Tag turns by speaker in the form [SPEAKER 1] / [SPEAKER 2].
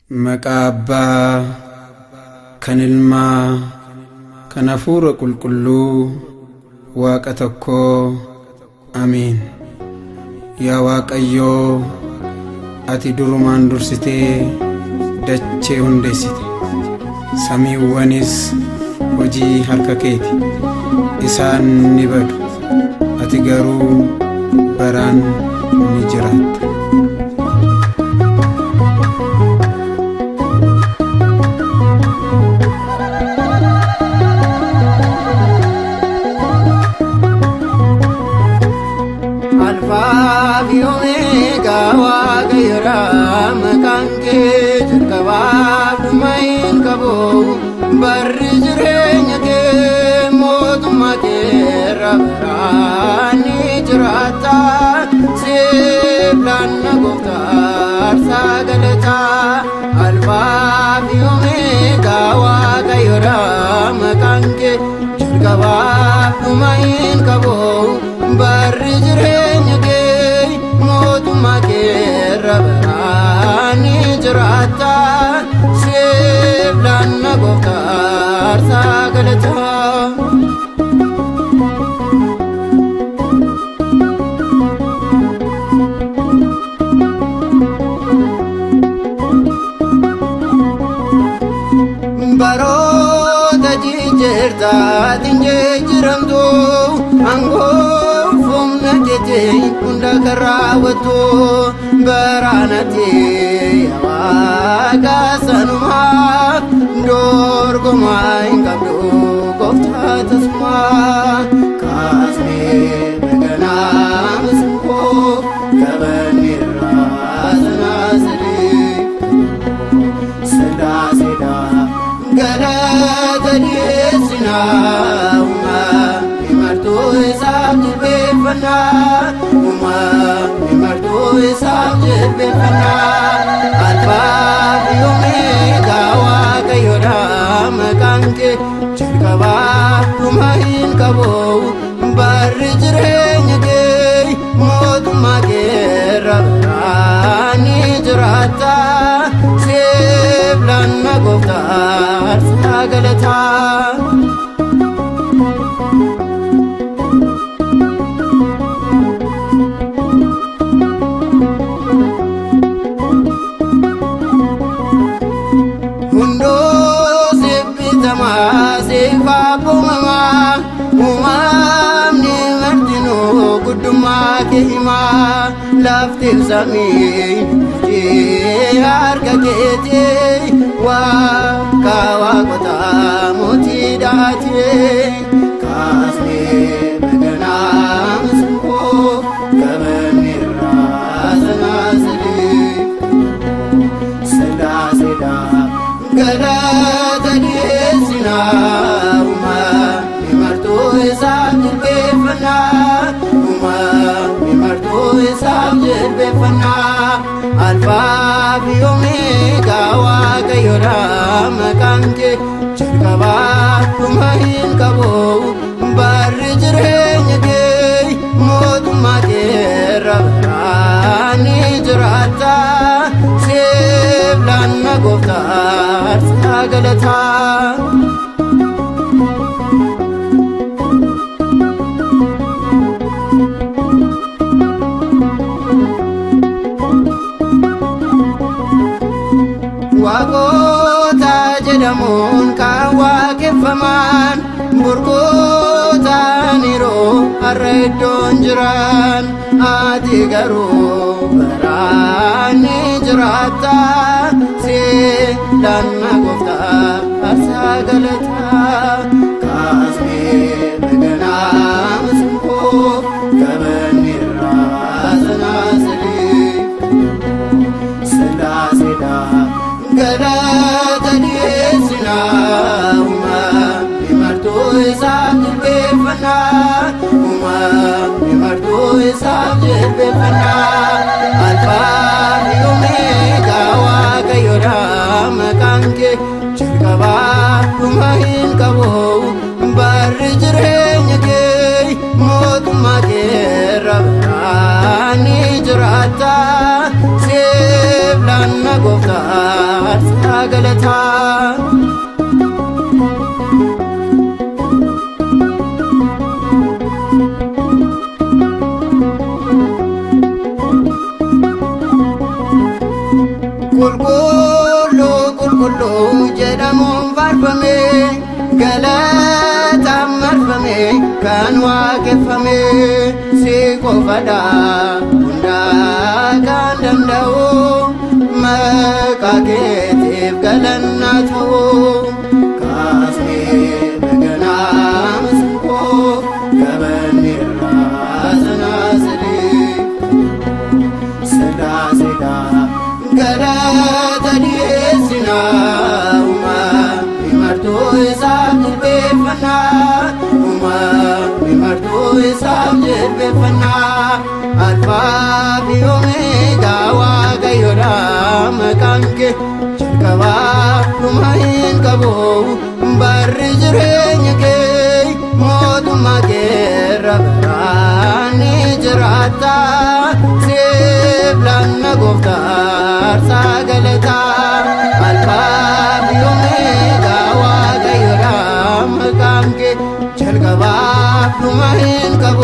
[SPEAKER 1] Maqaa Abbaa, kan Ilmaa, kan Hafuura Qulqulluu, Waaqa tokkoo. Amiin. Yaa Waaqayyoo, ati durumaan dursitee dachee hundeessite. Samiiwwanis hojii harka keeti. Isaan ni badu, ati garuu baraan ni jiraatta.
[SPEAKER 2] Alpha fi Omega Waaqayyoodha, maqaan kee jalqabaa fi dhumaa qabu. Barri jireenya kee mootummaa keerra baraan ni jiraata. Siif laanna gooftaa aarsaa galataa. Alpha fi Omega Waaqayyoodha, maqaan kee jalqabaa fi dhumaa qabu. Barri jireenya kee mootummaa keerra baraan ni jiraata. Siif laanna gooftaa aarsaa galataa. Baroota jijjiirtaatiin jijjiiramtu aangoo humna keetiin hunda kan raawwattu. Baraanatti Waaqa sanumaa dorgomaa hin qabdu gooftaa tasumaa. Kaasnee beekanaa masinkoo gabanni irraa sanaasadii sadaaseedhaa galata dhiyeessinaa. Imartuu isaaf jilbeeffannaa, imartuu isaaf jilbeeffannaa. Alphaa fi Omega Waaqayyoodha, maqaan kee jalqabaa fi dhumaa hin qabu. Barri jireenya kee mootummaa keerra baraan ni jiraata. Siif laanna gooftaa aarsaa galataa. Uumamni martinuu guddummaa kee himaa. Laftiif samiin hojii harka keetii. Waaqa waaqotaa mootii dhaatee. Kaasnee beekanaa masinkoo gabanni irraa sanaasadii sadaaseedhaa galata dhiyeessinaa. Imartuu isaaf jilbeeffannaa, imartuu isaaf jilbeeffannaa. Alphaa fi Omega Waaqayyoodha, maqaan kee jalqabaa fi dhumaa hin qabu. Barri jireenya kee mootummaa keerra baraan ni jiraata. Siif laanna gooftaa aarsaa galataa. Waaqota jedhamuun kan waaqeffaman, burqootaan yeroo har'a iddoon jiran. Ati garuu baraan ni jiraata. Siif laanna gooftaa aarsaa galataa. Kaasnee beekanaa masinkoo gabanni irraa sanaasadii sadaaseedhaa galata dhiyeessinaa. Imartuu isaaf jilbeeffannaa, imartuu isaaf jilbeeffannaa. Alphaa fi Omega Waaqayyoodha, maqaan kee jalqabaa fi dhumaa hin qabu. Barri jireenya kee mootummaa keerra baraan ni jiraata. Siif laanna gooftaa ገለታ ቁልቁሉ ቁልቁሉ ጀደሙን ፋርፈሜ ገለታ መርፈሜ ከንዋቄፈሜ ሲቆፈዳ ሁንዳ ካንደንደው መቃኬቲፍ ገለናቱ ካስሜ በገና መስንቆ ከበኔራ ዘናስሊ ስላሴጋ ገለተ ዲስና ኡማ ሚመርቶ ኢሳብ ጅልቤፈና ኡማ ሚመርቶ ኢሳብ ጅልቤፈና አልፋ ኦሜጋ ዋቀዮዳ መቃንኬ ጀልቀባ ዱማሂን ቀቦ ባሪ ጅሬኝኬ ሞቱማ ኬረ በራኒ ጅራታ ሴብላነ ጎፍታ አርሳ ገለታ አልፋ ኦሜጋ ዋቀዮዳ መቃንኬ ጀልቀባ ዱማሂን ቀቦ